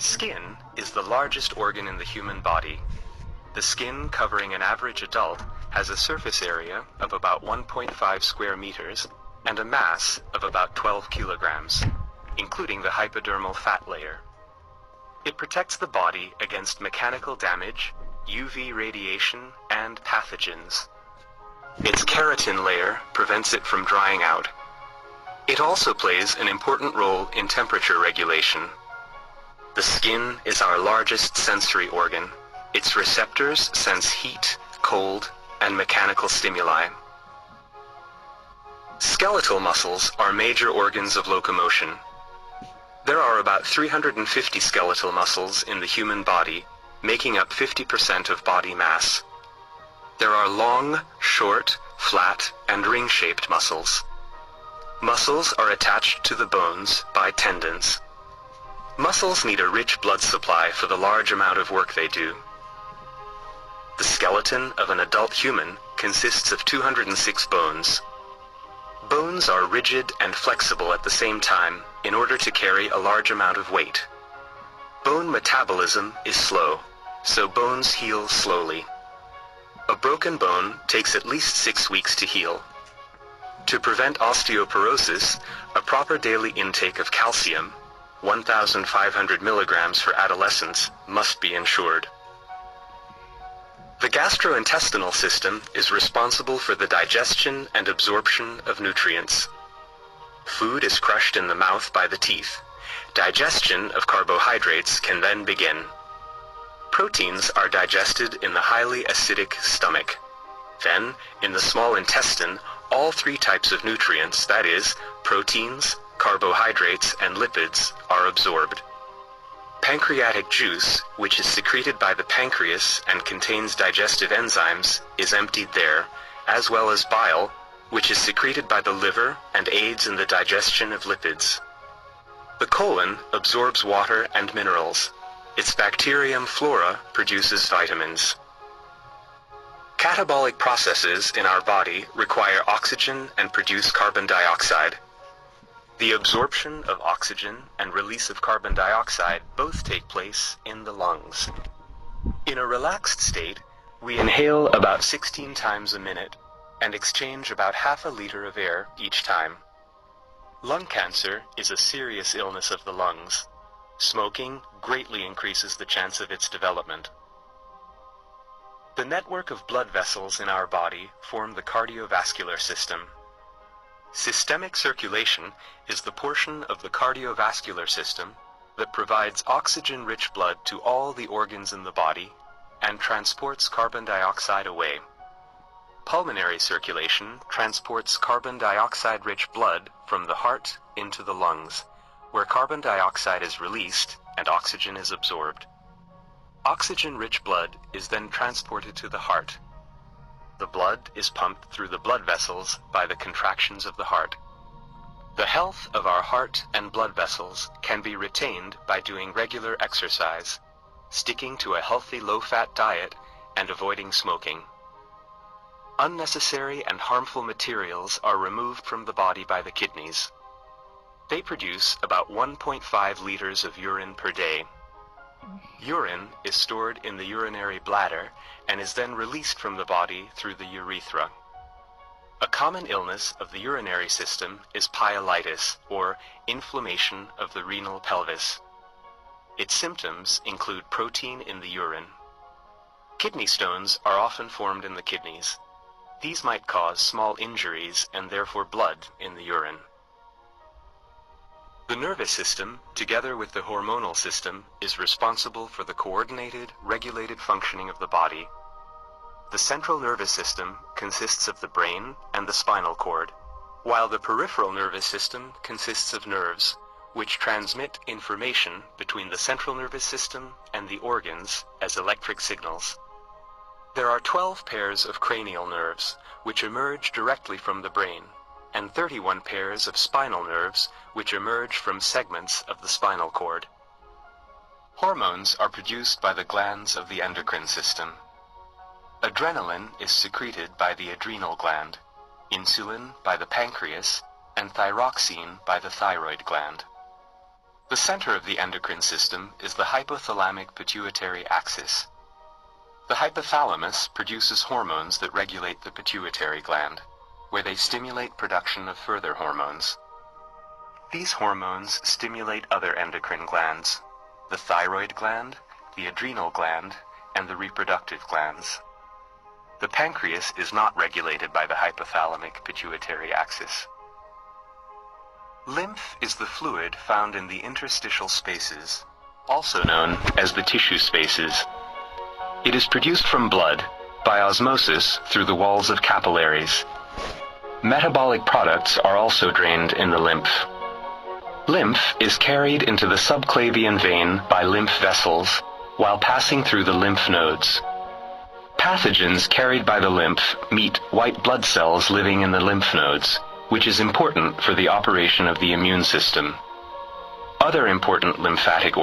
Skin is the largest organ in the human body. The skin covering an average adult has a surface area of about 1.5 square meters and a mass of about 12 kilograms, including the hypodermal fat layer. It protects the body against mechanical damage, UV radiation, and pathogens. Its keratin layer prevents it from drying out. It also plays an important role in temperature regulation. The skin is our largest sensory organ. Its receptors sense heat, cold, and mechanical stimuli. Skeletal muscles are major organs of locomotion. There are about 350 skeletal muscles in the human body, making up 50% of body mass. There are long, short, flat, and ring-shaped muscles. Muscles are attached to the bones by tendons. Muscles need a rich blood supply for the large amount of work they do. The skeleton of an adult human consists of 206 bones. Bones are rigid and flexible at the same time in order to carry a large amount of weight. Bone metabolism is slow, so bones heal slowly. A broken bone takes at least 6 weeks to heal. To prevent osteoporosis, a proper daily intake of calcium, 1,500 milligrams for adolescents, must be ensured. The gastrointestinal system is responsible for the digestion and absorption of nutrients. Food is crushed in the mouth by the teeth. Digestion of carbohydrates can then begin. Proteins are digested in the highly acidic stomach. Then, in the small intestine, all 3 types of nutrients, that is, proteins, carbohydrates, and lipids, are absorbed. Pancreatic juice, which is secreted by the pancreas and contains digestive enzymes, is emptied there, as well as bile, which is secreted by the liver and aids in the digestion of lipids. The colon absorbs water and minerals. Its bacterium flora produces vitamins. Catabolic processes in our body require oxygen and produce carbon dioxide. The absorption of oxygen and release of carbon dioxide both take place in the lungs. In a relaxed state, we inhale about 16 times a minute and exchange about half a liter of air each time. Lung cancer is a serious illness of the lungs. Smoking greatly increases the chance of its development. The network of blood vessels in our body form the cardiovascular system. Systemic circulation is the portion of the cardiovascular system that provides oxygen-rich blood to all the organs in the body and transports carbon dioxide away. Pulmonary circulation transports carbon dioxide-rich blood from the heart into the lungs, where carbon dioxide is released and oxygen is absorbed. Oxygen-rich blood is then transported to the heart. The blood is pumped through the blood vessels by the contractions of the heart. The health of our heart and blood vessels can be retained by doing regular exercise, sticking to a healthy low-fat diet, and avoiding smoking. Unnecessary and harmful materials are removed from the body by the kidneys. They produce about 1.5 liters of urine per day. Urine is stored in the urinary bladder and is then released from the body through the urethra. A common illness of the urinary system is pyelitis, or inflammation of the renal pelvis. Its symptoms include protein in the urine. Kidney stones are often formed in the kidneys. These might cause small injuries and therefore blood in the urine. The nervous system, together with the hormonal system, is responsible for the coordinated, regulated functioning of the body. The central nervous system consists of the brain and the spinal cord, while the peripheral nervous system consists of nerves, which transmit information between the central nervous system and the organs as electric signals. There are 12 pairs of cranial nerves, which emerge directly from the brain, and 31 pairs of spinal nerves which emerge from segments of the spinal cord. Hormones are produced by the glands of the endocrine system. Adrenaline is secreted by the adrenal gland, insulin by the pancreas, and thyroxine by the thyroid gland. The center of the endocrine system is the hypothalamic pituitary axis. The hypothalamus produces hormones that regulate the pituitary gland, where they stimulate production of further hormones. These hormones stimulate other endocrine glands, the thyroid gland, the adrenal gland, and the reproductive glands. The pancreas is not regulated by the hypothalamic pituitary axis. Lymph is the fluid found in the interstitial spaces, also known as the tissue spaces. It is produced from blood, by osmosis through the walls of capillaries. Metabolic products are also drained in the lymph. Lymph is carried into the subclavian vein by lymph vessels, while passing through the lymph nodes. Pathogens carried by the lymph meet white blood cells living in the lymph nodes, which is important for the operation of the immune system. Other important lymphatic